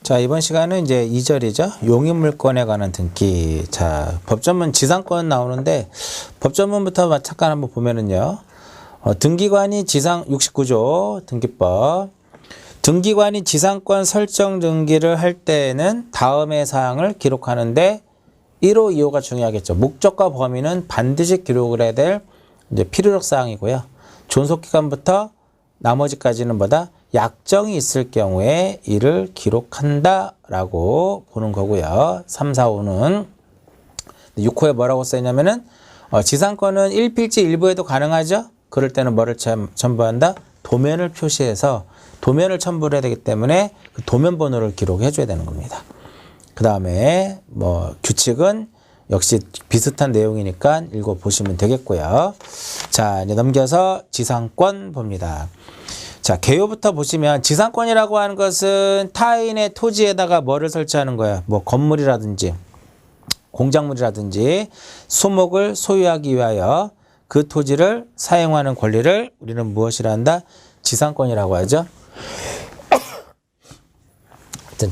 자, 이번 시간은 이제 2절이죠. 용의물권에 관한 등기. 자, 법전문 지상권 나오는데 법전문부터 잠깐 한번 보면은요. 등기관이 지상 69조 등기법. 등기관이 지상권 설정 등기를 할 때에는 다음의 사항을 기록하는데 1호, 2호가 중요하겠죠. 목적과 범위는 반드시 기록을 해야 될 이제 필요적 사항이고요. 존속기간부터 나머지까지는 뭐다? 약정이 있을 경우에 이를 기록한다 라고 보는 거고요. 3, 4, 5는 6호에 뭐라고 써있냐면은 지상권은 1필지 일부에도 가능하죠. 그럴 때는 뭐를 첨부한다? 도면을 표시해서 도면을 첨부를 해야 되기 때문에 그 도면 번호를 기록해 줘야 되는 겁니다. 그 다음에 뭐 규칙은 역시 비슷한 내용이니까 읽어보시면 되겠고요. 자, 이제 넘겨서 지상권 봅니다. 자, 개요부터 보시면 지상권이라고 하는 것은 타인의 토지에다가 뭐를 설치하는 거야? 뭐 건물이라든지 공작물이라든지 수목을 소유하기 위하여 그 토지를 사용하는 권리를 우리는 무엇이라 한다? 지상권이라고 하죠.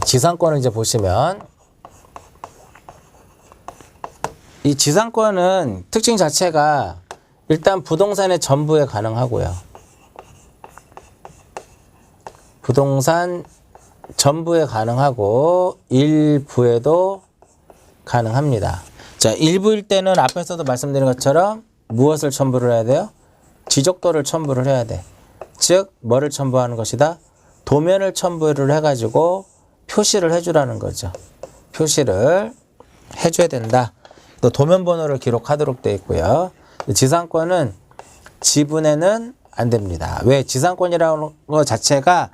지상권을 이제 보시면 이 지상권은 특징 자체가 일단 부동산의 전부에 가능하고요. 부동산 전부에 가능하고 일부에도 가능합니다. 자, 일부일 때는 앞에서도 말씀드린 것처럼 무엇을 첨부를 해야 돼요? 지적도를 첨부를 해야 돼. 즉 뭐를 첨부하는 것이다? 도면을 첨부를 해가지고 표시를 해주라는 거죠. 표시를 해줘야 된다. 또 도면 번호를 기록하도록 되어 있고요. 지상권은 지분에는 안 됩니다. 왜? 지상권이라는 것 자체가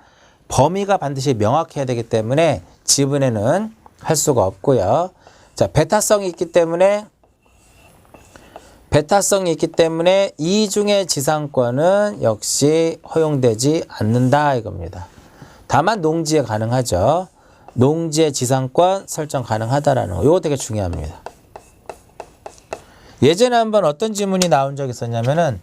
범위가 반드시 명확해야 되기 때문에 지분에는 할 수가 없고요. 자, 배타성이 있기 때문에 이중의 지상권은 역시 허용되지 않는다 이겁니다. 다만 농지에 가능하죠. 농지의 지상권 설정 가능하다라는 거. 이거 되게 중요합니다. 예전에 한번 어떤 질문이 나온 적이 있었냐면은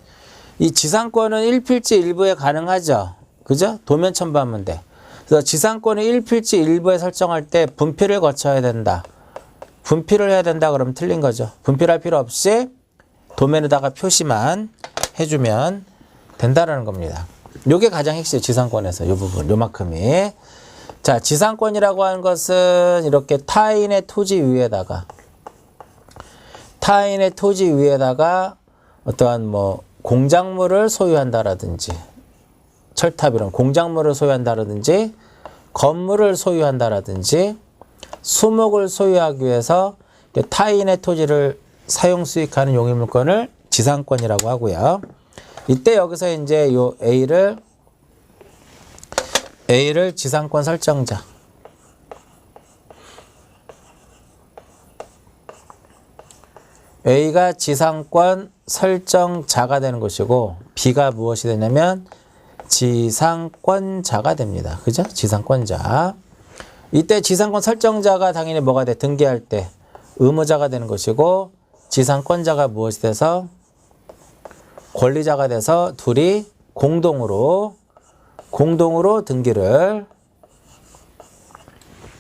이 지상권은 1필지 일부에 가능하죠. 그죠? 도면 첨부하면 돼. 그래서 지상권을 1필지 일부에 설정할 때 분필을 거쳐야 된다. 분필을 해야 된다 그러면 틀린 거죠. 분필할 필요 없이 도면에다가 표시만 해주면 된다라는 겁니다. 요게 가장 핵심 지상권에서 요 부분, 요만큼이. 자, 지상권이라고 하는 것은 이렇게 타인의 토지 위에다가 어떠한 뭐 공작물을 소유한다라든지 철탑 이런 공작물을 소유한다라든지 건물을 소유한다라든지 수목을 소유하기 위해서 타인의 토지를 사용 수익하는 용의물권을 지상권이라고 하고요. 이때 여기서 이제 요 A를 지상권 설정자. A가 지상권 설정자가 되는 것이고 B가 무엇이 되냐면 지상권자가 됩니다. 그죠? 지상권자. 이때 지상권 설정자가 당연히 뭐가 돼? 등기할 때 의무자가 되는 것이고 지상권자가 무엇이 돼서 권리자가 돼서 둘이 공동으로 등기를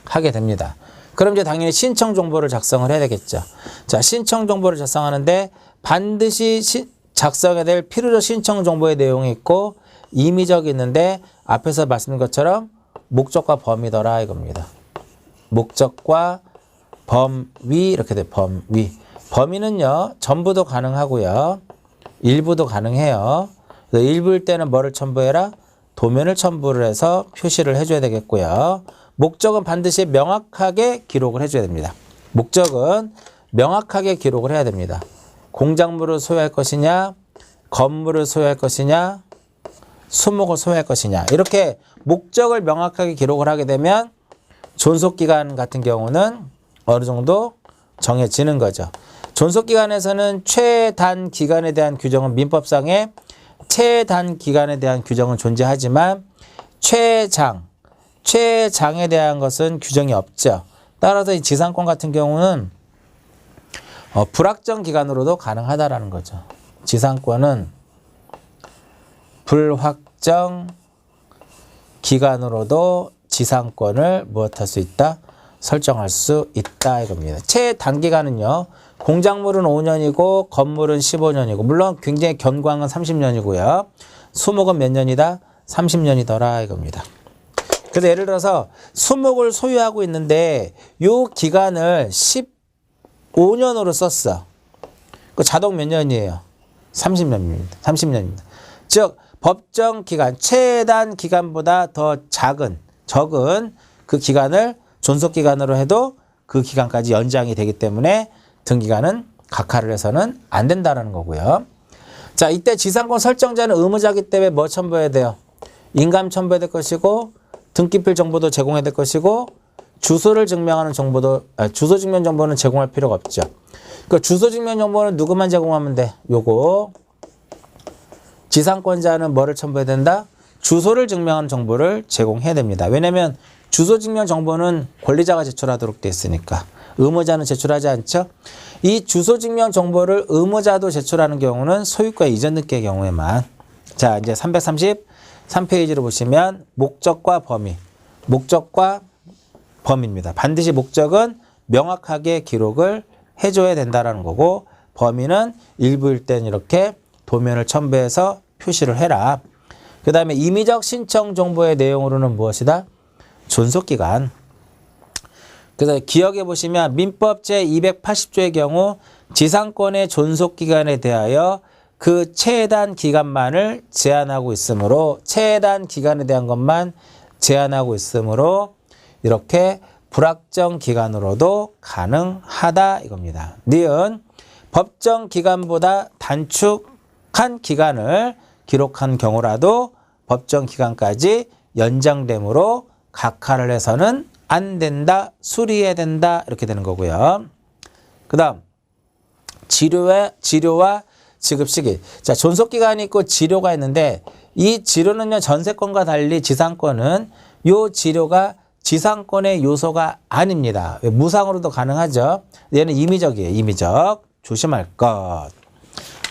하게 됩니다. 그럼 이제 당연히 신청 정보를 작성을 해야 되겠죠. 자, 신청 정보를 작성하는데 반드시 작성해야 될 필요적 신청 정보의 내용이 있고 임의적이 있는데 앞에서 말씀드린 것처럼 목적과 범위더라 이겁니다. 목적과 범위 이렇게 돼. 범위. 범위는요. 전부도 가능하고요. 일부도 가능해요. 그래서 일부일 때는 뭐를 첨부해라? 도면을 첨부를 해서 표시를 해줘야 되겠고요. 목적은 반드시 명확하게 기록을 해줘야 됩니다. 목적은 명확하게 기록을 해야 됩니다. 공작물을 소유할 것이냐, 건물을 소유할 것이냐, 수목을 소유할 것이냐. 이렇게 목적을 명확하게 기록을 하게 되면 존속기간 같은 경우는 어느 정도 정해지는 거죠. 존속기간에서는 최단 기간에 대한 규정은 민법상에 최단 기간에 대한 규정은 존재하지만 최장에 대한 것은 규정이 없죠. 따라서 이 지상권 같은 경우는 불확정 기간으로도 가능하다라는 거죠. 지상권은 불확정 기간으로도 지상권을 무엇할 수 있다? 설정할 수 있다 이겁니다. 최단기간은요. 공작물은 5년이고 건물은 15년이고 물론 굉장히 견광은 30년이고요. 수목은 몇 년이다? 30년이더라 이겁니다. 그래서 예를 들어서 수목을 소유하고 있는데 요 기간을 15년으로 썼어. 그 자동 몇 년이에요? 30년입니다. 30년입니다. 즉 법정 기간, 최단 기간보다 더 적은 그 기간을 존속 기간으로 해도 그 기간까지 연장이 되기 때문에 등기간은 각하를 해서는 안 된다라는 거고요. 자, 이때 지상권 설정자는 의무자이기 때문에 뭐 첨부해야 돼요? 인감 첨부해야 될 것이고 등기필 정보도 제공해야 될 것이고 주소를 증명하는 정보도 주소 증명 정보는 제공할 필요가 없죠. 그 주소 증명 정보는 누구만 제공하면 돼? 요거 지상권자는 뭐를 첨부해야 된다? 주소를 증명하는 정보를 제공해야 됩니다. 왜냐하면 주소 증명 정보는 권리자가 제출하도록 돼 있으니까 의무자는 제출하지 않죠. 이 주소 증명 정보를 의무자도 제출하는 경우는 소유권 이전 등기의 경우에만. 자, 이제 333페이지로 보시면 목적과 범위. 목적과 범위입니다. 반드시 목적은 명확하게 기록을 해줘야 된다는 거고 범위는 일부일 땐 이렇게 도면을 첨부해서 표시를 해라. 그 다음에 임의적 신청 정보의 내용으로는 무엇이다? 존속기간. 그래서 기억해 보시면 민법 제280조의 경우 지상권의 존속기간에 대하여 그 최단 기간만을 제한하고 있으므로 최단 기간에 대한 것만 제한하고 있으므로 이렇게 불확정 기간으로도 가능하다 이겁니다. 니은 법정 기간보다 단축한 기간을 기록한 경우라도 법정 기간까지 연장되므로 각하를 해서는 안 된다, 수리해야 된다 이렇게 되는 거고요. 그 다음 지료와 지급 시기. 자, 존속기간이 있고 지료가 있는데 이 지료는요 전세권과 달리 지상권은 요 지료가 지상권의 요소가 아닙니다. 무상으로도 가능하죠. 얘는 임의적이에요. 임의적. 조심할 것.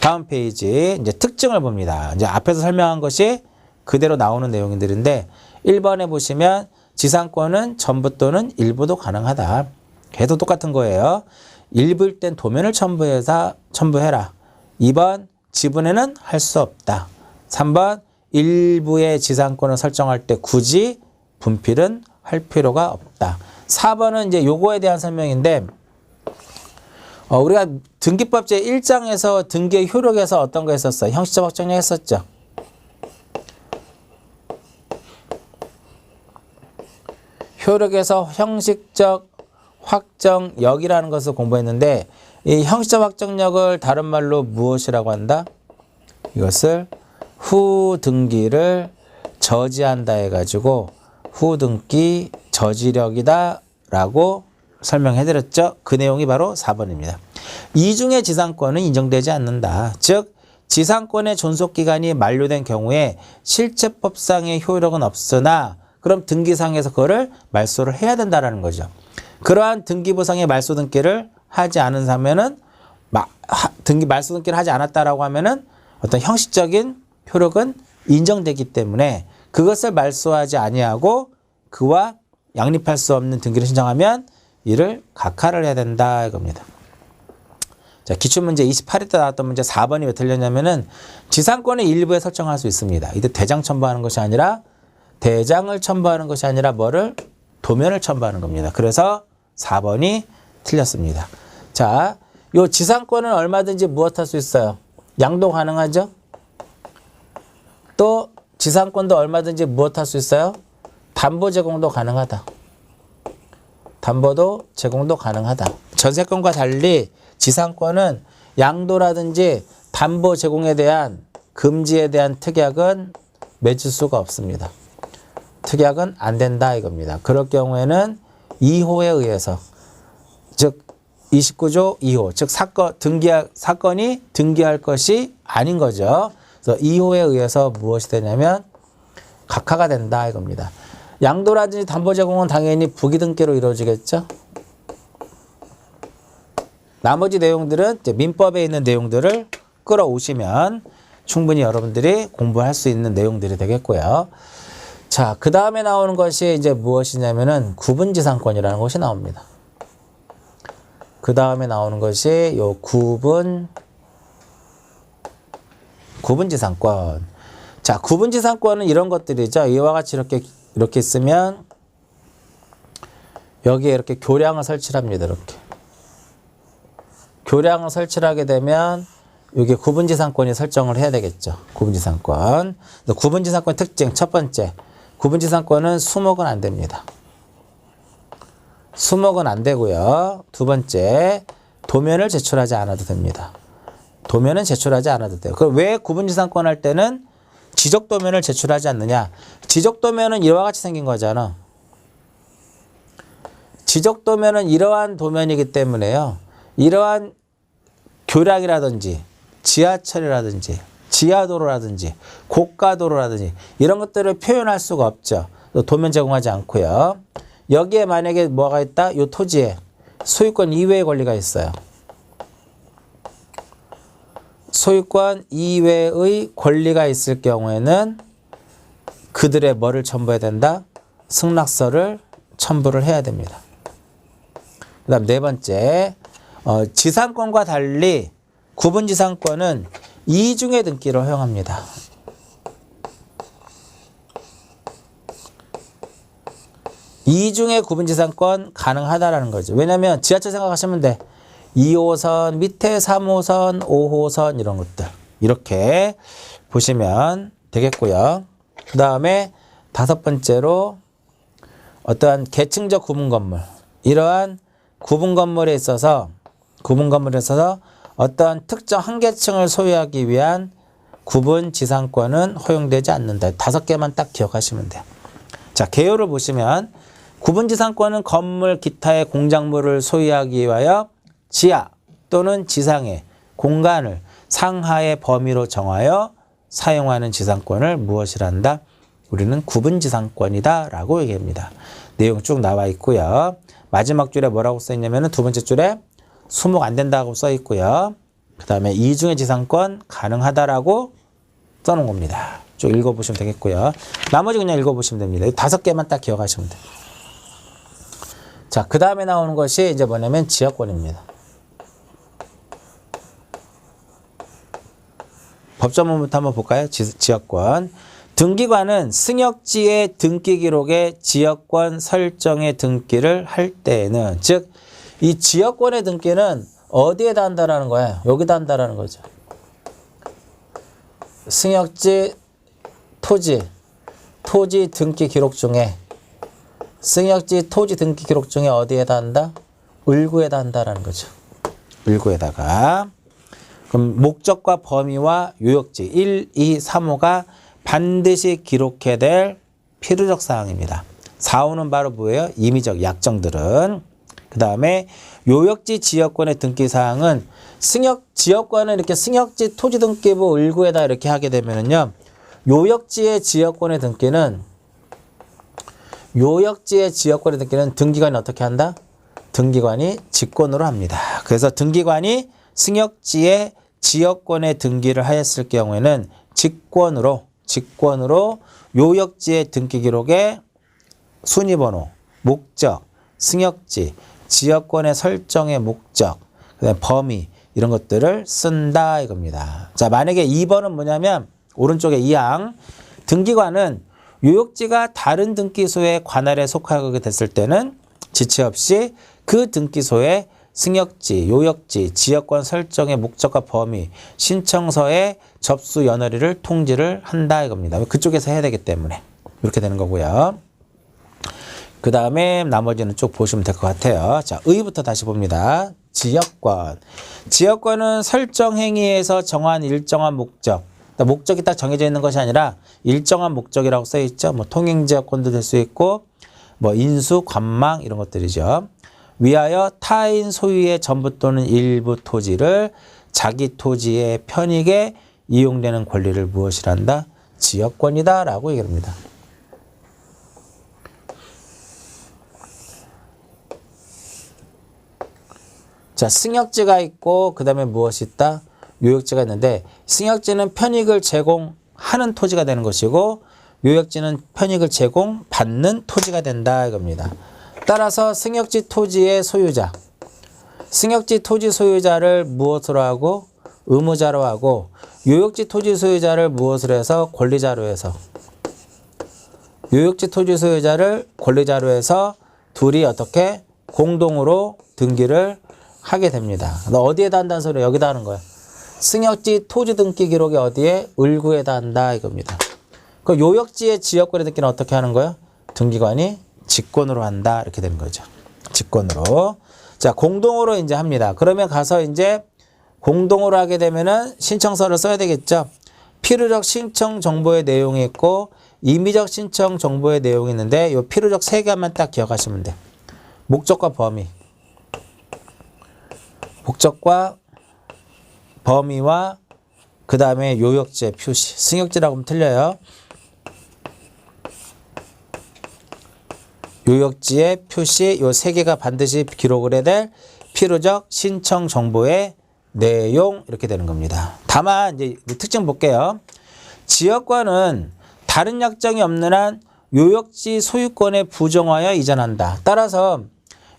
다음 페이지 이제 특징을 봅니다. 이제 앞에서 설명한 것이 그대로 나오는 내용들인데 1번에 보시면 지상권은 전부 또는 일부도 가능하다. 걔도 똑같은 거예요. 일부일 땐 도면을 첨부해라. 2번 지분에는 할 수 없다. 3번 일부의 지상권을 설정할 때 굳이 분필은 할 필요가 없다. 4번은 이제 요거에 대한 설명인데 우리가 등기법 제1장에서 등기의 효력에서 어떤 거 했었어요? 형식적 확정력 했었죠. 효력에서 형식적 확정력이라는 것을 공부했는데 이 형식적 확정력을 다른 말로 무엇이라고 한다? 이것을 후등기를 저지한다 해가지고 후등기 저지력이다 라고 설명해드렸죠. 그 내용이 바로 4번입니다. 이중의 지상권은 인정되지 않는다. 즉 지상권의 존속기간이 만료된 경우에 실체법상의 효력은 없으나 그럼 등기상에서 그거를 말소를 해야 된다는 거죠. 그러한 등기부상의 말소 등기를 하지 않은 사면은 말소 등기를 하지 않았다라고 하면은 어떤 형식적인 효력은 인정되기 때문에 그것을 말소하지 아니하고 그와 양립할 수 없는 등기를 신청하면 이를 각하를 해야 된다 이겁니다. 자, 기출문제 28회 때 나왔던 문제 4번이 왜 틀렸냐면은 지상권의 일부에 설정할 수 있습니다. 이때 대장 첨부하는 것이 아니라 대장을 첨부하는 것이 아니라 뭐를? 도면을 첨부하는 겁니다. 그래서 4번이 틀렸습니다. 자, 요 지상권은 얼마든지 무엇할 수 있어요? 양도 가능하죠? 또 지상권도 얼마든지 무엇할 수 있어요? 담보 제공도 가능하다. 담보도 제공도 가능하다. 전세권과 달리 지상권은 양도라든지 담보 제공에 대한 금지에 대한 특약은 맺을 수가 없습니다. 특약은 안 된다 이겁니다. 그럴 경우에는 2호에 의해서 즉 29조 2호 즉 사건이 등기할 것이 아닌 거죠. 그래서 2호에 의해서 무엇이 되냐면 각하가 된다 이겁니다. 양도라든지 담보 제공은 당연히 부기등기로 이루어지겠죠. 나머지 내용들은 이제 민법에 있는 내용들을 끌어오시면 충분히 여러분들이 공부할 수 있는 내용들이 되겠고요. 자, 그 다음에 나오는 것이 이제 무엇이냐면은 구분지상권이라는 것이 나옵니다. 그 다음에 나오는 것이 요 구분지상권. 자, 구분지상권은 이런 것들이죠. 이와 같이 이렇게 있으면 여기에 이렇게 교량을 설치를 합니다. 이렇게. 교량을 설치를 하게 되면 여기 구분지상권이 설정을 해야 되겠죠. 구분지상권. 구분지상권 특징 첫 번째. 구분지상권은 수목은 안 됩니다. 수목은 안 되고요. 두 번째, 도면을 제출하지 않아도 됩니다. 도면은 제출하지 않아도 돼요. 그럼 왜 구분지상권 할 때는 지적도면을 제출하지 않느냐? 지적도면은 이와 같이 생긴 거잖아. 지적도면은 이러한 도면이기 때문에요. 이러한 교량이라든지 지하철이라든지 지하도로라든지 고가도로라든지 이런 것들을 표현할 수가 없죠. 도면 제공하지 않고요. 여기에 만약에 뭐가 있다? 이 토지에 소유권 이외의 권리가 있어요. 소유권 이외의 권리가 있을 경우에는 그들의 뭐를 첨부해야 된다? 승낙서를 첨부를 해야 됩니다. 그 다음 네 번째, 지상권과 달리 구분지상권은 이중의 등기를 허용합니다. 이중의 구분지상권 가능하다라는 거죠. 왜냐하면 지하철 생각하시면 돼. 2호선, 밑에 3호선, 5호선 이런 것들 이렇게 보시면 되겠고요. 그 다음에 다섯 번째로 어떠한 계층적 구분건물, 이러한 구분건물에 있어서 어떠한 특정 한 계층을 소유하기 위한 구분지상권은 허용되지 않는다. 5개만 딱 기억하시면 돼요. 자, 개요를 보시면 구분지상권은 건물 기타의 공작물을 소유하기 위하여 지하 또는 지상의 공간을 상하의 범위로 정하여 사용하는 지상권을 무엇이란다? 우리는 구분지상권이다 라고 얘기합니다. 내용 쭉 나와 있고요. 마지막 줄에 뭐라고 써 있냐면 두 번째 줄에 수목 안 된다고 써 있고요. 그 다음에 이중의 지상권 가능하다라고 써놓은 겁니다. 쭉 읽어보시면 되겠고요. 나머지 그냥 읽어보시면 됩니다. 5개만 딱 기억하시면 돼요. 자, 그 다음에 나오는 것이 이제 뭐냐면 지역권입니다. 법조문부터 한번 볼까요? 지역권. 등기관은 승역지의 등기 기록에 지역권 설정의 등기를 할 때에는, 즉 이 지역권의 등기는 어디에다 한다라는 거예요? 여기다 한다라는 거죠. 승역지 토지 등기 기록 중에 승역지 토지 등기 기록 중에 어디에다 한다? 을구에다 한다라는 거죠. 을구에다가. 그럼 목적과 범위와 요역지 1, 2, 3호가 반드시 기록해야 될 필요적 사항입니다. 4호는 바로 뭐예요? 임의적 약정들은. 그 다음에 요역지 지역권의 등기 사항은 지역권은 이렇게 승역지 토지 등기부 을구에다 이렇게 하게 되면은요. 요역지의 지역권의 등기는 등기관이 어떻게 한다? 등기관이 직권으로 합니다. 그래서 등기관이 승역지의 지역권의 등기를 하였을 경우에는 직권으로 요역지의 등기 기록에 순위번호, 목적, 승역지, 지역권의 설정의 목적, 그다음에 범위 이런 것들을 쓴다 이겁니다. 자, 만약에 2번은 뭐냐면 오른쪽에 2항 등기관은 요역지가 다른 등기소의 관할에 속하게 됐을 때는 지체 없이 그 등기소의 승역지, 요역지, 지역권 설정의 목적과 범위, 신청서의 접수 연월일을 통지를 한다 이겁니다. 그쪽에서 해야 되기 때문에 이렇게 되는 거고요. 그 다음에 나머지는 쭉 보시면 될 것 같아요. 자, 의부터 다시 봅니다. 지역권. 지역권은 설정 행위에서 정한 일정한 목적. 목적이 딱 정해져 있는 것이 아니라 일정한 목적이라고 써 있죠. 뭐 통행지역권도 될 수 있고, 뭐 인수, 관망 이런 것들이죠. 위하여 타인 소유의 전부 또는 일부 토지를 자기 토지의 편익에 이용되는 권리를 무엇이란다? 지역권이다 라고 얘기합니다. 자, 승역지가 있고 그 다음에 무엇이 있다? 요역지가 있는데 승역지는 편익을 제공하는 토지가 되는 것이고 요역지는 편익을 제공받는 토지가 된다 이겁니다. 따라서 승역지 토지의 소유자, 승역지 토지 소유자를 무엇으로 하고? 의무자로 하고, 요역지 토지 소유자를 무엇으로 해서? 권리자로 해서. 요역지 토지 소유자를 권리자로 해서 둘이 어떻게? 공동으로 등기를 하게 됩니다. 너 어디에다 한다는 소리야? 여기다 하는 거야. 승역지 토지 등기 기록이 어디에? 을구에다 한다 이겁니다. 그 요역지의 지역권의 등기는 어떻게 하는 거야? 등기관이 직권으로 한다 이렇게 되는 거죠. 직권으로. 자, 공동으로 이제 합니다. 그러면 가서 이제 공동으로 하게 되면은 신청서를 써야 되겠죠. 필요적 신청 정보의 내용이 있고 임의적 신청 정보의 내용이 있는데 요 필요적 세 개만 딱 기억하시면 돼. 목적과 범위. 목적과 범위와 그 다음에 요역지의 표시. 승역지라고 하면 틀려요. 요역지의 표시 요 세 개가 반드시 기록을 해야 될 필요적 신청 정보의 내용 이렇게 되는 겁니다. 다만 이제 특징 볼게요. 지역권은 다른 약정이 없는 한 요역지 소유권에 부정하여 이전한다. 따라서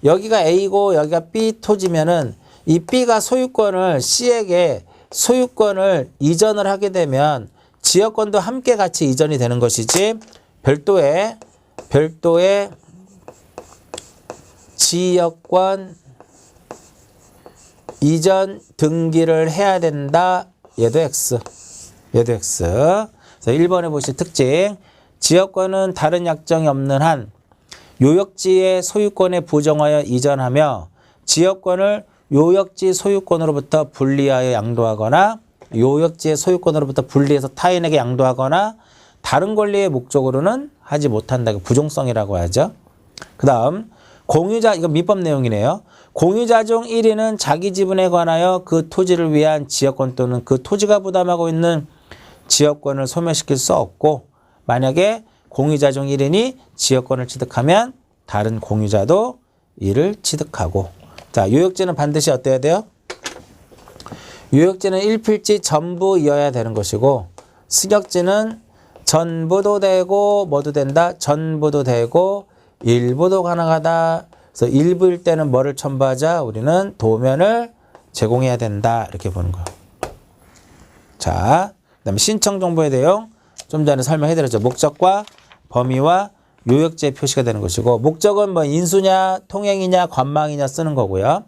여기가 A고 여기가 B 토지면은 이 B가 소유권을 C에게 소유권을 이전을 하게 되면 지역권도 함께 같이 이전이 되는 것이지 별도의 지역권 이전 등기를 해야 된다. 얘도 X. 얘도 X. 그래서 1번에 보실 특징. 지역권은 다른 약정이 없는 한 요역지의 소유권에 부정하여 이전하며 지역권을 요역지 소유권으로부터 분리하여 양도하거나 요역지의 소유권으로부터 분리해서 타인에게 양도하거나 다른 권리의 목적으로는 하지 못한다. 부종성이라고 하죠. 그 다음 공유자, 이거 민법 내용이네요. 공유자 중 1인은 자기 지분에 관하여 그 토지를 위한 지역권 또는 그 토지가 부담하고 있는 지역권을 소멸시킬 수 없고 만약에 공유자 중 1인이 지역권을 취득하면 다른 공유자도 이를 취득하고 자, 요역지는 반드시 어때야 돼요? 요역지는 일필지 전부이어야 되는 것이고 승역지는 전부도 되고 뭐도 된다? 전부도 되고 일부도 가능하다. 그래서 일부일 때는 뭐를 첨부하자? 우리는 도면을 제공해야 된다. 이렇게 보는 거예요. 자, 그 다음에 신청 정보의 내용 좀 전에 설명해드렸죠. 목적과 범위와 요역지의 표시가 되는 것이고 목적은 뭐 인수냐 통행이냐 관망이냐 쓰는 거고요.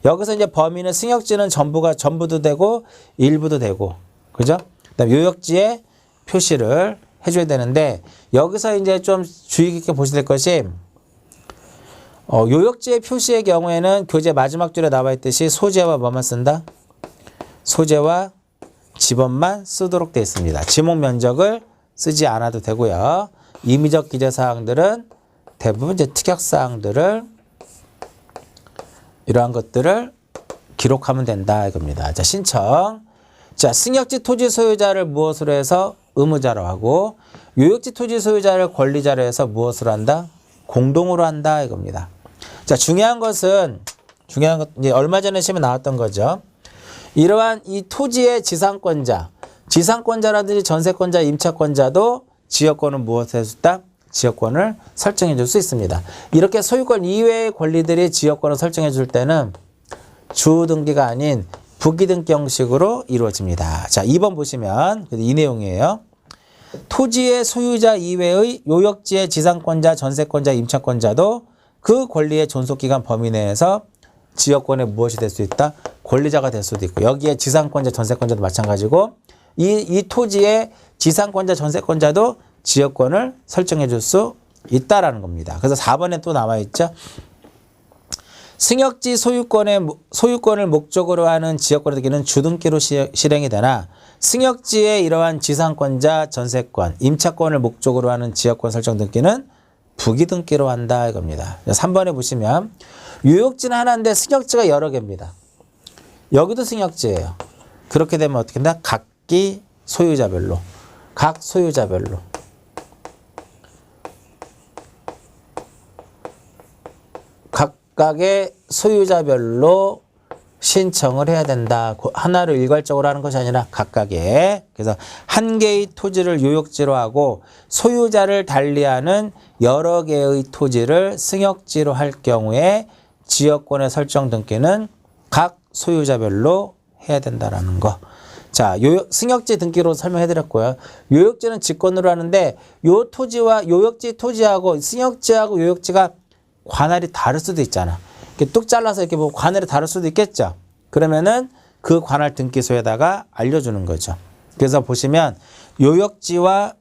여기서 이제 범위는 승역지는 전부도 되고 일부도 되고 그죠? 그다음 요역지의 표시를 해줘야 되는데 여기서 이제 좀 주의 깊게 보셔야 될 것이 요역지의 표시의 경우에는 교재 마지막 줄에 나와 있듯이 소재와 뭐만 쓴다? 소재와 지번만 쓰도록 되어 있습니다. 지목 면적을 쓰지 않아도 되고요. 임의적 기재사항들은 대부분 이제 특약사항들을 이러한 것들을 기록하면 된다 이겁니다. 자, 신청. 자, 승역지 토지 소유자를 무엇으로 해서 의무자로 하고 요역지 토지 소유자를 권리자로 해서 무엇으로 한다? 공동으로 한다 이겁니다. 자, 중요한 것은 이제 얼마 전에 시험에 나왔던 거죠. 이러한 이 토지의 지상권자라든지 전세권자, 임차권자도 지역권을 무엇을 해줬다? 지역권을 설정해 줄 수 있습니다. 이렇게 소유권 이외의 권리들이 지역권을 설정해 줄 때는 주등기가 아닌 부기등기 형식으로 이루어집니다. 자, 2번 보시면 이 내용이에요. 토지의 소유자 이외의 요역지의 지상권자, 전세권자, 임차권자도 그 권리의 존속기간 범위 내에서 지역권의 무엇이 될 수 있다? 권리자가 될 수도 있고 여기에 지상권자, 전세권자도 마찬가지고 이 토지의 지상권자, 전세권자도 지역권을 설정해 줄 수 있다라는 겁니다. 그래서 4번에 또 나와 있죠. 승역지 소유권을 목적으로 하는 지역권의 등기는 주등기로 실행이 되나 승역지의 이러한 지상권자, 전세권, 임차권을 목적으로 하는 지역권 설정 등기는 부기등기로 한다 이겁니다. 3번에 보시면 요역지는 하나인데 승역지가 여러 개입니다. 여기도 승역지예요. 그렇게 되면 어떻게 된다? 각기 소유자별로 각 소유자별로 각각의 소유자별로 신청을 해야 된다. 하나로 일괄적으로 하는 것이 아니라 각각의. 그래서 한 개의 토지를 요역지로 하고 소유자를 달리하는 여러 개의 토지를 승역지로 할 경우에 지역권의 설정 등기는 각 소유자별로 해야 된다라는 거. 자, 승역지 등기로 설명해 드렸고요. 요역지는 직권으로 하는데 요 토지와 요역지 토지하고 승역지하고 요역지가 관할이 다를 수도 있잖아. 이렇게 뚝 잘라서 이렇게 보고 관할이 다를 수도 있겠죠. 그러면은 그 관할 등기소에다가 알려주는 거죠. 그래서 보시면 요역지와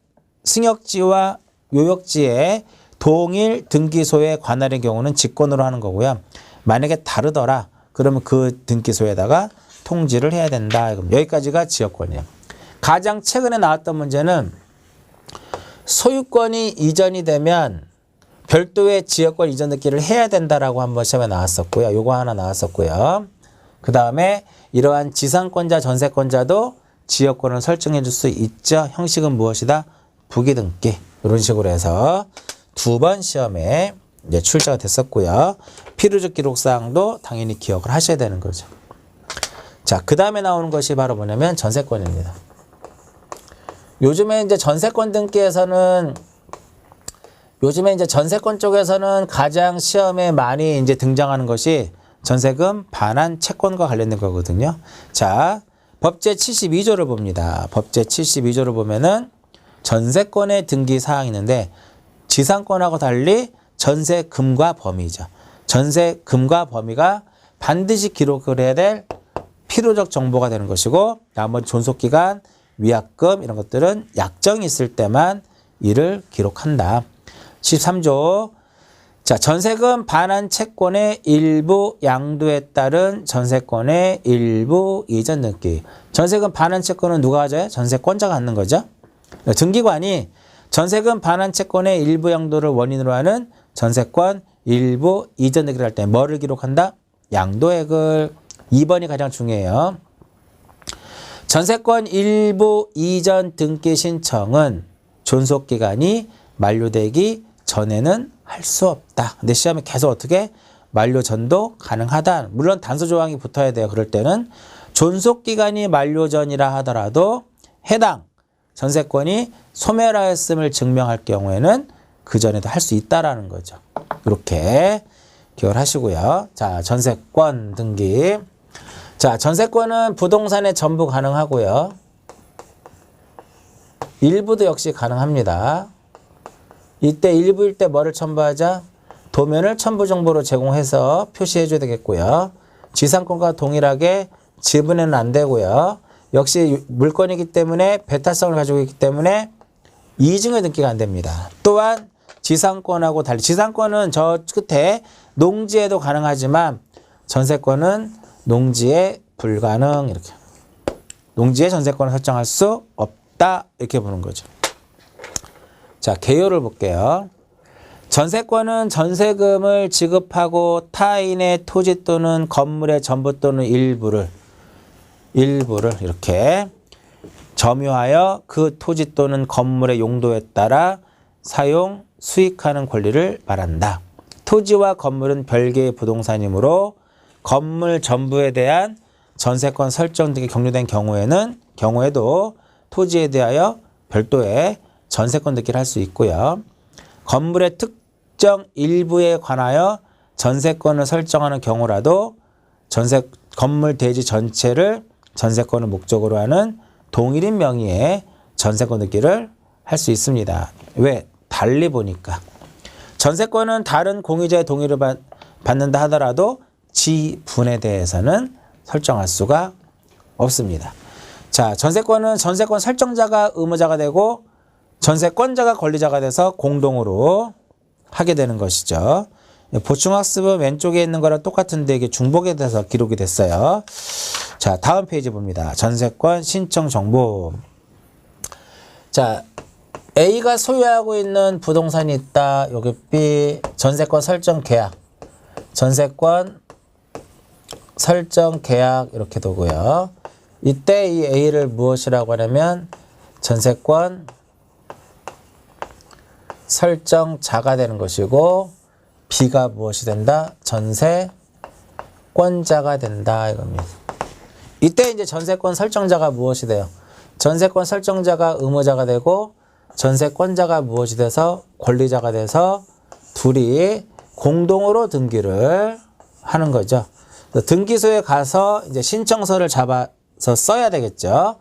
승역지와 요역지의 동일 등기소의 관할의 경우는 직권으로 하는 거고요. 만약에 다르더라 그러면 그 등기소에다가 통지를 해야 된다. 여기까지가 지역권이에요. 가장 최근에 나왔던 문제는 소유권이 이전이 되면 별도의 지역권 이전 등기를 해야 된다라고 한번 시험에 나왔었고요. 요거 하나 나왔었고요. 그 다음에 이러한 지상권자, 전세권자도 지역권을 설정해 줄 수 있죠. 형식은 무엇이다? 부기등기. 이런 식으로 해서 2번 시험에 이제 출제가 됐었고요. 필요적 기록사항도 당연히 기억을 하셔야 되는 거죠. 자, 그 다음에 나오는 것이 바로 뭐냐면 전세권입니다. 요즘에 이제 전세권 등기에서는 전세권 쪽에서는 가장 시험에 많이 이제 등장하는 것이 전세금 반환 채권과 관련된 거거든요. 자, 법제 72조를 봅니다. 법제 72조를 보면은 전세권의 등기 사항이 있는데 지상권하고 달리 전세금과 범위죠. 전세금과 범위가 반드시 기록을 해야 될 필요적 정보가 되는 것이고 나머지 존속기간, 위약금 이런 것들은 약정이 있을 때만 이를 기록한다. 13조. 자, 전세금 반환 채권의 일부 양도에 따른 전세권의 일부 이전 등기. 전세금 반환 채권은 누가 가져요? 전세권자가 갖는 거죠. 등기관이 전세금 반환 채권의 일부 양도를 원인으로 하는 전세권 일부 이전 등기를 할 때 뭐를 기록한다? 양도액을. 2번이 가장 중요해요. 전세권 일부 이전 등기 신청은 존속기간이 만료되기 전에는 할 수 없다. 근데 시험에 계속 어떻게? 만료 전도 가능하다. 물론 단서 조항이 붙어야 돼요. 그럴 때는 존속기간이 만료 전이라 하더라도 해당 전세권이 소멸하였음을 증명할 경우에는 그 전에도 할 수 있다라는 거죠. 이렇게 기억을 하시고요. 자, 전세권 등기. 자, 전세권은 부동산에 전부 가능하고요. 일부도 역시 가능합니다. 이때 일부일 때 뭐를 첨부하자? 도면을 첨부 정보로 제공해서 표시해 줘야 되겠고요. 지상권과 동일하게 지분에는 안 되고요. 역시 물건이기 때문에 배타성을 가지고 있기 때문에 이중의 등기가 안 됩니다. 또한 지상권하고 달리 지상권은 저 끝에 농지에도 가능하지만 전세권은 농지에 불가능. 이렇게 농지에 전세권을 설정할 수 없다 이렇게 보는 거죠. 자, 개요를 볼게요. 전세권은 전세금을 지급하고 타인의 토지 또는 건물의 전부 또는 일부를 이렇게 점유하여 그 토지 또는 건물의 용도에 따라 사용, 수익하는 권리를 말한다. 토지와 건물은 별개의 부동산이므로 건물 전부에 대한 전세권 설정 등이 격려된 경우에도 토지에 대하여 별도의 전세권 등기를 할 수 있고요. 건물의 특정 일부에 관하여 전세권을 설정하는 경우라도 건물 대지 전체를 전세권을 목적으로 하는 동일인 명의의 전세권 등기를 할 수 있습니다. 왜? 달리 보니까. 전세권은 다른 공유자의 동의를 받는다 하더라도 지분에 대해서는 설정할 수가 없습니다. 자, 전세권은 전세권 설정자가 의무자가 되고 전세권자가 권리자가 돼서 공동으로 하게 되는 것이죠. 보충학습은 왼쪽에 있는 거랑 똑같은데 이게 중복에 대해서 기록이 됐어요. 자, 다음 페이지 봅니다. 전세권 신청 정보. 자, A가 소유하고 있는 부동산이 있다. 여기 B 전세권 설정 계약. 전세권 설정 계약 이렇게 두고요. 이때 이 A를 무엇이라고 하냐면 전세권 설정자가 되는 것이고 B가 무엇이 된다? 전세 전세권자가 된다 이겁니다. 이때 이제 전세권 설정자가 무엇이 돼요? 전세권 설정자가 의무자가 되고 전세권자가 무엇이 돼서 권리자가 돼서 둘이 공동으로 등기를 하는 거죠. 등기소에 가서 이제 신청서를 잡아서 써야 되겠죠.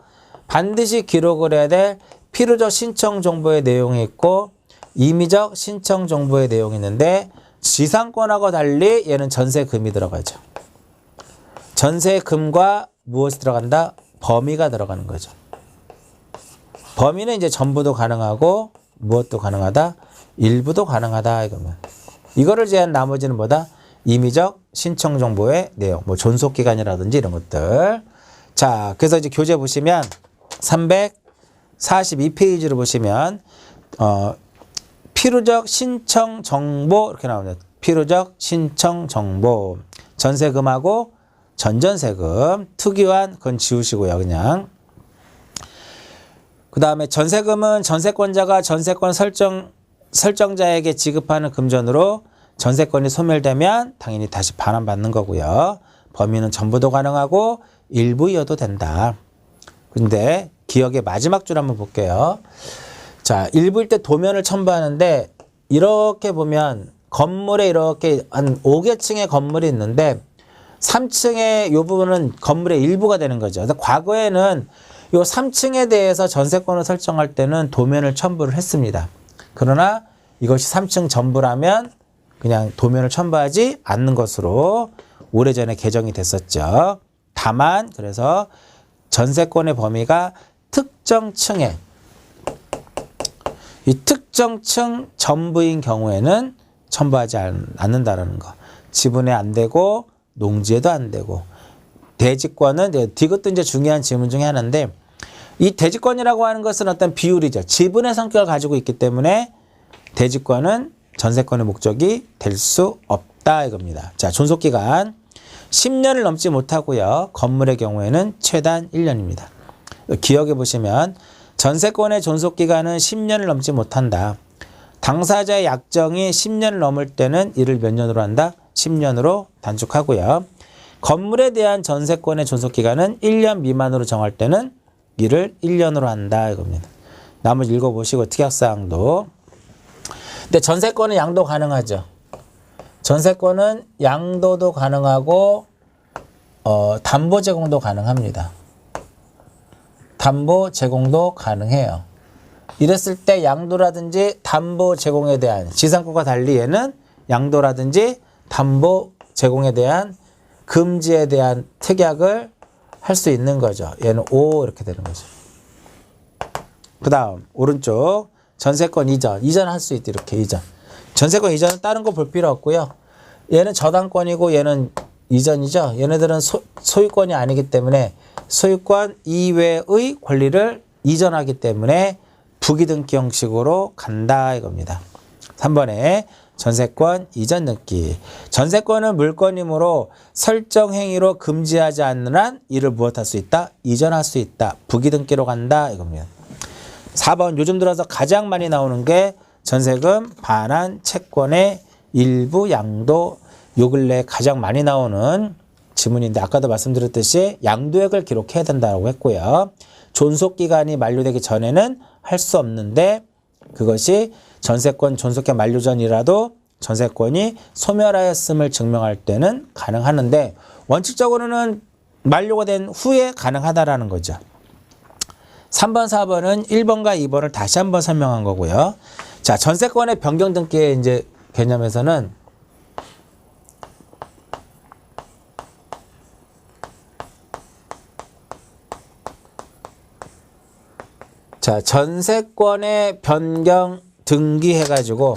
반드시 기록을 해야 될 필요적 신청 정보의 내용이 있고 임의적 신청 정보의 내용이 있는데 지상권하고 달리 얘는 전세금이 들어가죠. 전세금과 무엇이 들어간다? 범위가 들어가는 거죠. 범위는 이제 전부도 가능하고 무엇도 가능하다? 일부도 가능하다 이거면. 이거를 제한 나머지는 뭐다? 임의적 신청 정보의 내용, 뭐 존속기간이라든지 이런 것들. 자, 그래서 이제 교재 보시면 342페이지를 보시면 필요적 신청 정보 이렇게 나옵니다. 필요적 신청 정보. 전세금하고 전전세금 특유한 그건 지우시고요. 그냥. 그 다음에 전세금은 전세권자가 전세권 설정자에게 지급하는 금전으로 전세권이 소멸되면 당연히 다시 반환받는 거고요. 범위는 전부도 가능하고 일부여도 된다. 근데 기억의 마지막 줄 한번 볼게요. 자, 일부일 때 도면을 첨부하는데 이렇게 보면 건물에 이렇게 한 5개층의 건물이 있는데 3층의 이 부분은 건물의 일부가 되는 거죠. 과거에는 이 3층에 대해서 전세권을 설정할 때는 도면을 첨부를 했습니다. 그러나 이것이 3층 전부라면 그냥 도면을 첨부하지 않는 것으로 오래전에 개정이 됐었죠. 다만 그래서 전세권의 범위가 특정 층에 이 특정 층 전부인 경우에는 첨부하지 않는다라는 거. 지분에 안 되고 농지에도 안 되고 대지권은 이것도 이제 중요한 지문 중에 하나인데 이 대지권이라고 하는 것은 어떤 비율이죠. 지분의 성격을 가지고 있기 때문에 대지권은 전세권의 목적이 될 수 없다 이겁니다. 자, 존속기간 10년을 넘지 못하고요. 건물의 경우에는 최단 1년입니다. 기억해 보시면 전세권의 존속기간은 10년을 넘지 못한다. 당사자의 약정이 10년을 넘을 때는 이를 몇 년으로 한다? 10년으로 단축하고요. 건물에 대한 전세권의 존속기간은 1년 미만으로 정할 때는 이를 1년으로 한다 이겁니다. 나머지 읽어보시고 특약사항도. 근데 전세권은 양도 가능하죠. 전세권은 양도도 가능하고 담보 제공도 가능합니다. 담보 제공도 가능해요. 이랬을 때 양도라든지 담보 제공에 대한 지상권과 달리 얘는 양도라든지 담보 제공에 대한 금지에 대한 특약을 할 수 있는 거죠. 얘는 O 이렇게 되는 거죠. 그 다음 오른쪽 전세권 이전할 수 있다 이렇게 이전. 전세권 이전은 다른 거 볼 필요 없고요. 얘는 저당권이고 얘는 이전이죠. 얘네들은 소유권이 아니기 때문에 소유권 이외의 권리를 이전하기 때문에 부기등기 형식으로 간다 이겁니다. 3번에 전세권 이전 등기. 전세권은 물권이므로 설정 행위로 금지하지 않는 한 이를 무엇할 수 있다? 이전할 수 있다. 부기등기로 간다 이겁니다. 4번 요즘 들어서 가장 많이 나오는 게 전세금 반환 채권의 일부 양도. 요 근래 가장 많이 나오는 지문인데 아까도 말씀드렸듯이 양도액을 기록해야 된다고 했고요. 존속기간이 만료되기 전에는 할 수 없는데 그것이 전세권 존속기간 만료 전이라도 전세권이 소멸하였음을 증명할 때는 가능하는데 원칙적으로는 만료가 된 후에 가능하다라는 거죠. 3번, 4번은 1번과 2번을 다시 한번 설명한 거고요. 자, 전세권의 변경 등기의 이제 개념에서는 자, 전세권의 변경 등기 해가지고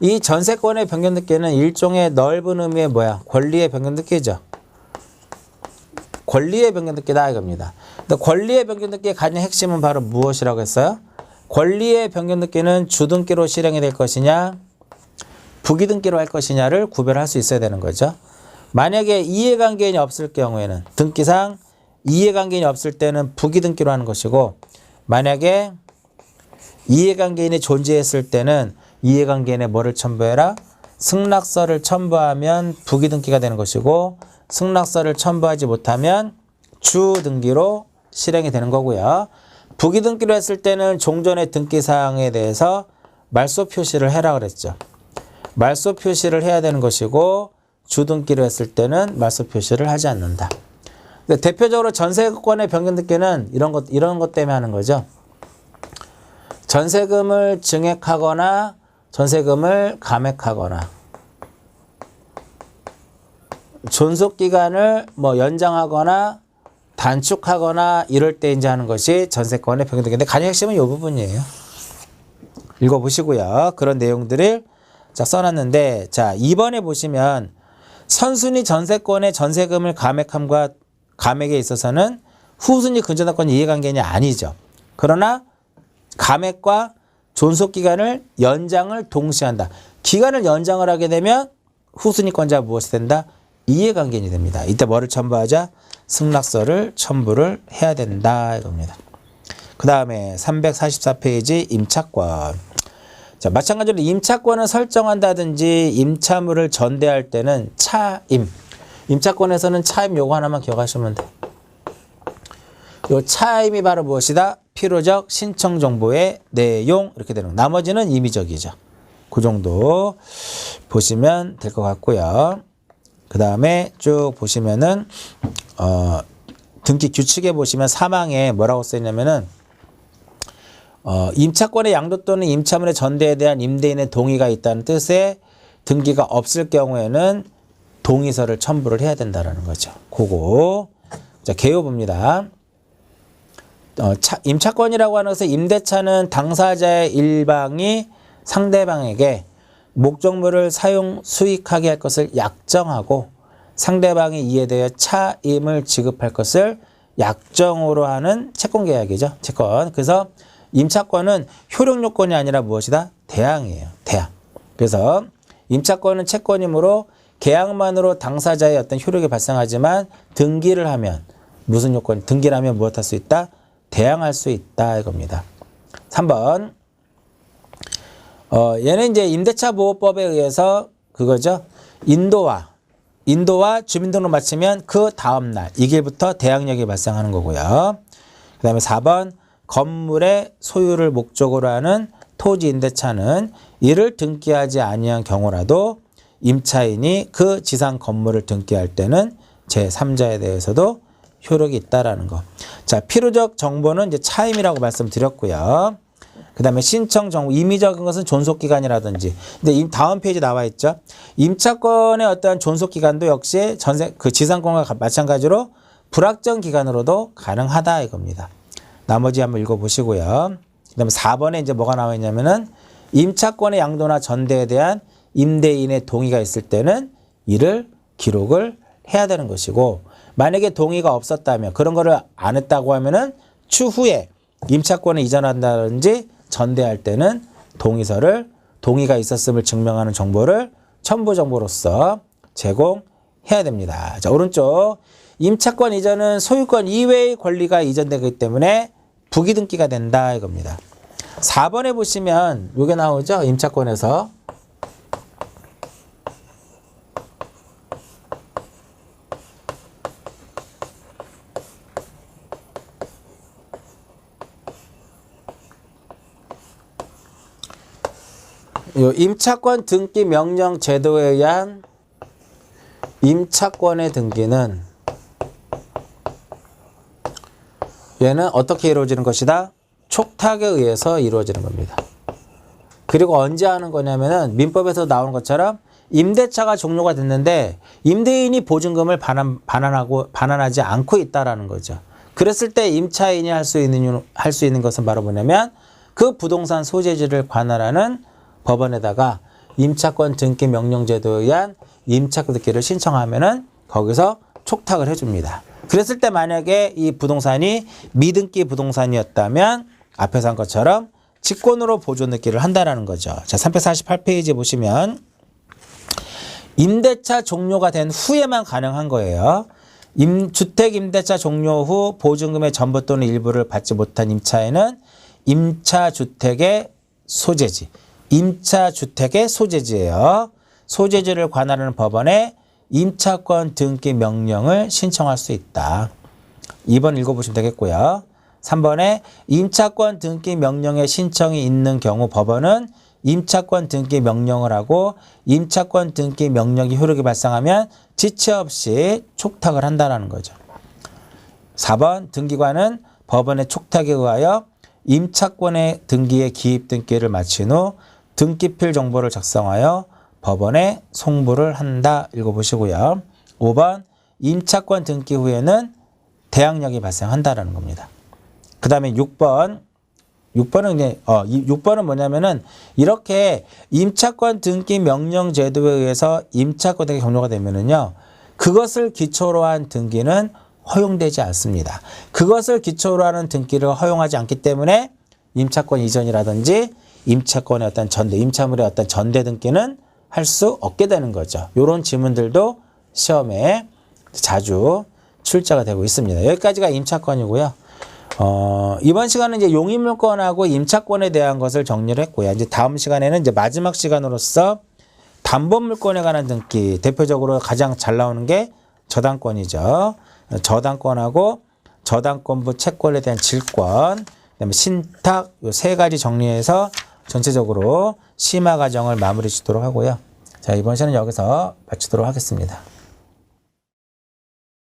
이 전세권의 변경 등기는 일종의 넓은 의미의 뭐야? 권리의 변경 등기죠. 권리의 변경 등기다 이겁니다. 근데 권리의 변경 등기의 가장 핵심은 바로 무엇이라고 했어요? 권리의 변경 등기는 주등기로 실행이 될 것이냐, 부기등기로 할 것이냐를 구별할 수 있어야 되는 거죠. 만약에 이해관계인이 없을 경우에는 등기상 이해관계인이 없을 때는 부기등기로 하는 것이고 만약에 이해관계인이 존재했을 때는 이해관계인에 뭐를 첨부해라? 승낙서를 첨부하면 부기등기가 되는 것이고 승낙서를 첨부하지 못하면 주등기로 실행이 되는 거고요. 부기등기로 했을 때는 종전의 등기사항에 대해서 말소 표시를 해라 그랬죠. 말소 표시를 해야 되는 것이고 주등기로 했을 때는 말소 표시를 하지 않는다. 근데 대표적으로 전세권의 변경등기는 이런 것 때문에 하는 거죠. 전세금을 증액하거나 전세금을 감액하거나 존속기간을 연장하거나 단축하거나 이럴 때 이제 하는 것이 전세권의 변경등기인데 가장 핵심은 이 부분이에요. 읽어보시고요. 그런 내용들을 써놨는데, 자, 2번에 보시면 선순위 전세권의 전세금을 감액함과 감액에 있어서는 후순위 근저당권 이해관계는 아니죠. 그러나 감액과 존속기간을 연장을 동시에 한다. 기간을 연장을 하게 되면 후순위권자가 무엇이 된다? 이해관계인이 됩니다. 이때 뭐를 첨부하자? 승낙서를 첨부를 해야 된다 이겁니다. 그 다음에 344페이지 임차권. 자, 마찬가지로 임차권을 설정한다든지 임차물을 전대할 때는 차임. 임차권에서는 차임 요거 하나만 기억하시면 돼. 요 차임이 바로 무엇이다? 필요적 신청 정보의 내용 이렇게 되는 거. 나머지는 임의적이죠. 그 정도 보시면 될 것 같고요. 그 다음에 쭉 보시면은 등기 규칙에 보시면 사망에 뭐라고 써있냐면은 임차권의 양도 또는 임차물의 전대에 대한 임대인의 동의가 있다는 뜻의 등기가 없을 경우에는 동의서를 첨부를 해야 된다는 거죠. 그거 자 개요 봅니다. 임차권이라고 하는 것은 임대차는 당사자의 일방이 상대방에게 목적물을 사용 수익하게 할 것을 약정하고 상대방이 이에 대해 차임을 지급할 것을 약정으로 하는 채권계약이죠. 채권. 그래서 임차권은 효력요건이 아니라 무엇이다? 대항이에요. 대항. 그래서 임차권은 채권이므로 계약만으로 당사자의 어떤 효력이 발생하지만 등기를 하면 무슨 요건? 등기를 하면 무엇 할 수 있다? 대항할 수 있다 이겁니다. 3번. 얘는 이제 임대차 보호법에 의해서 그거죠. 인도와 주민등록 마치면 그 다음날 이 길부터 대항력이 발생하는 거고요. 그 다음에 4번. 건물의 소유를 목적으로 하는 토지 임대차는 이를 등기하지 아니한 경우라도 임차인이 그 지상 건물을 등기할 때는 제3자에 대해서도 효력이 있다라는 거. 자, 필요적 정보는 이제 차임이라고 말씀드렸고요. 그 다음에 신청 정보, 임의적인 것은 존속기간이라든지. 근데 다음 페이지 나와 있죠. 임차권의 어떠한 존속기간도 역시 그 지상권과 마찬가지로 불확정 기간으로도 가능하다 이겁니다. 나머지 한번 읽어보시고요. 그 다음에 4번에 이제 뭐가 나와 있냐면은 임차권의 양도나 전대에 대한 임대인의 동의가 있을 때는 이를 기록을 해야 되는 것이고 만약에 동의가 없었다면 그런 거를 안 했다고 하면은 추후에 임차권을 이전한다든지 전대할 때는 동의가 있었음을 증명하는 정보를 첨부 정보로서 제공해야 됩니다. 자, 오른쪽 임차권 이전은 소유권 이외의 권리가 이전되기 때문에 부기등기가 된다 이겁니다. 4번에 보시면 이게 나오죠. 임차권에서 요 임차권 등기 명령 제도에 의한 임차권의 등기는 얘는 어떻게 이루어지는 것이다? 촉탁에 의해서 이루어지는 겁니다. 그리고 언제 하는 거냐면은 민법에서 나오는 것처럼 임대차가 종료가 됐는데 임대인이 보증금을 반환하지 않고 있다라는 거죠. 그랬을 때 임차인이 할 수 있는 것은 바로 뭐냐면 그 부동산 소재지를 관할하는 법원에다가 임차권 등기 명령제도에 의한 임차권 등기를 신청하면은 거기서 촉탁을 해줍니다. 그랬을 때 만약에 이 부동산이 미등기 부동산이었다면 앞에서 한 것처럼 직권으로 보존 등기를 한다라는 거죠. 자, 348페이지 보시면 임대차 종료가 된 후에만 가능한 거예요. 주택 임대차 종료 후 보증금의 전부 또는 일부를 받지 못한 임차인은 임차주택의 소재지예요. 소재지를 관할하는 법원에 임차권 등기 명령을 신청할 수 있다. 2번 읽어보시면 되겠고요. 3번에 임차권 등기 명령의 신청이 있는 경우 법원은 임차권 등기 명령을 하고 임차권 등기 명령이 효력이 발생하면 지체 없이 촉탁을 한다는 거죠. 4번 등기관은 법원의 촉탁에 의하여 임차권의 등기의 기입 등기를 마친 후 등기필 정보를 작성하여 법원에 송부를 한다. 읽어보시고요. 5번 임차권 등기 후에는 대항력이 발생한다라는 겁니다. 그 다음에 6번은 이제 6번은 뭐냐면은 이렇게 임차권 등기 명령 제도에 의해서 임차권 등기 종료가 되면은요. 그것을 기초로 한 등기는 허용되지 않습니다. 그것을 기초로 하는 등기를 허용하지 않기 때문에 임차권 이전이라든지 임차권의 어떤 전대, 임차물의 어떤 전대 등기는 할 수 없게 되는 거죠. 이런 지문들도 시험에 자주 출제가 되고 있습니다. 여기까지가 임차권이고요. 이번 시간은 이제 용의물권하고 임차권에 대한 것을 정리를 했고요. 이제 다음 시간에는 이제 마지막 시간으로서 담보물권에 관한 등기, 대표적으로 가장 잘 나오는 게 저당권이죠. 저당권하고 저당권부 채권에 대한 질권, 그다음에 신탁, 요 세 가지 정리해서 전체적으로 심화 과정을 마무리 짓도록 하고요. 자, 이번 시간은 여기서 마치도록 하겠습니다.